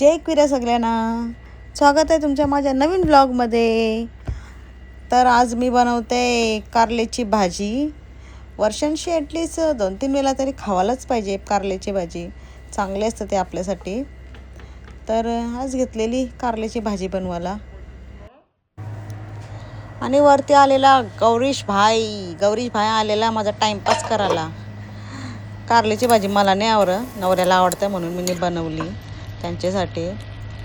जय क्विरा सगळ्यांना, स्वागत आहे तुमच्या माझ्या नवीन ब्लॉगमध्ये। तर आज मी बनवते कारल्याची भाजी। वर्षांशी ॲटलीस्ट 2-3 वेळा तरी खावायलाच पाहिजे कारल्याची भाजी, चांगले असते ते आपल्यासाठी। तर आज घेतलेली कारल्याची भाजी बनवायला आणि वरती आलेला गौरीश भाई आलेला माझा टाइमपास करायला। कारल्याची भाजी मला नाही आवडत, नवऱ्याला आवडते म्हणून मी बनवली त्यांच्यासाठी।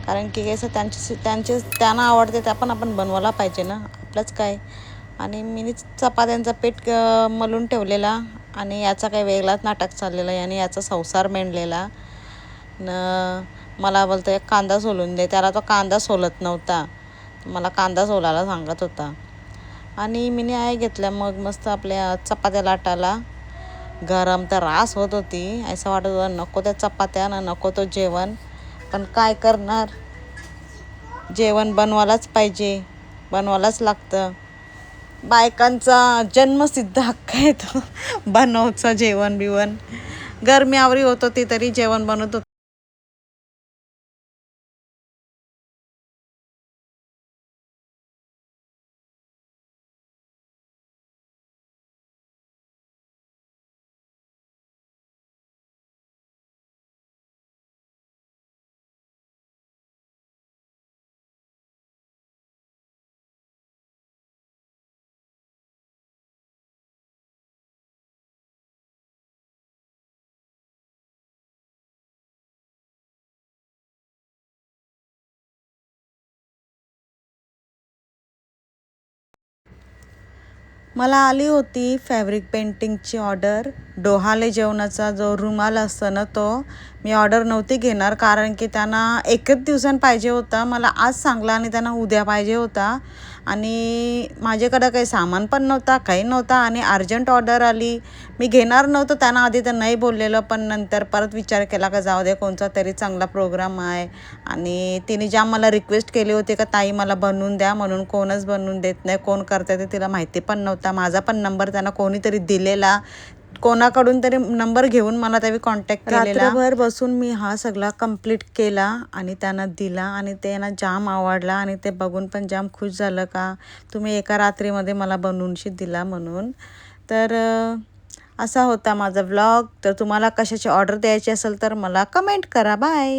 कारण की कसं त्यांना आवडते ते आपण बनवायला पाहिजे ना, आपलंच काय। आणि मी चपात्यांचा पीठ मलून ठेवलेला आणि याचा काही वेगळाच नाटक चाललेला आहे आणि याचा संसार मेंढलेला न। मला बोलतो एक कांदा सोलून दे, त्याला तो कांदा सोलत नव्हता, मला कांदा सोलायला सांगत होता। आणि मी आहे घेतल्या मग मस्त आपल्या चपात्या लाटायला। गरम तर रास होत होती, असं वाटत होतं नको त्या चपात्या ना नको तो जेवण, पण काय करणार, जेवण बनवायलाच पाहिजे, बनवायलाच लागतं। बायकांचा जन्मसिद्ध हक्क आहे तो बनवायचं जेवण बिवण। गरमी आवरी होत होती तरी जेवण बनवत होतं। मला आली होती फॅब्रिक पेंटिंगची ऑर्डर। डोहाळे जेवणाचा जो रुमाल असतो ना, तो मी ऑर्डर नव्हती घेणार, कारण की त्यांना एकच दिवसांनी पाहिजे होता। मला आज सांगला आणि त्यांना उद्या पाहिजे होता आणि माझ्याकडं काही सामान पण नव्हता, काही नव्हता आणि अर्जंट ऑर्डर आली। मी घेणार नव्हतं, त्यांना आधी तर नाही बोललेलं, पण नंतर परत विचार केला का जाऊ दे, कोणता तरी चांगला प्रोग्राम आहे। आणि तिने ज्या मला रिक्वेस्ट केली होती का ताई मला बनवून द्या म्हणून, कोणच बनवून देत नाही, कोण करते ते तिला माहिती पण नव्हता। माझा पण नंबर त्यांना कोणीतरी दिलेला, कोणाकडून तरी नंबर घेऊन मला त्यावेळी कॉन्टॅक्ट केलेला। रात्रभर बसून मी हा सगळा कंप्लीट केला आणि त्यांना दिला आणि त्यांना जाम आवडला आणि ते बघून पण जाम खुश झालं का तुम्ही एका रात्रीमध्ये मला बनवूनशी दिला म्हणून। तर असा होता माझा व्लॉग। तर तुम्हाला कशाची ऑर्डर द्यायची असेल तर मला कमेंट करा। बाय।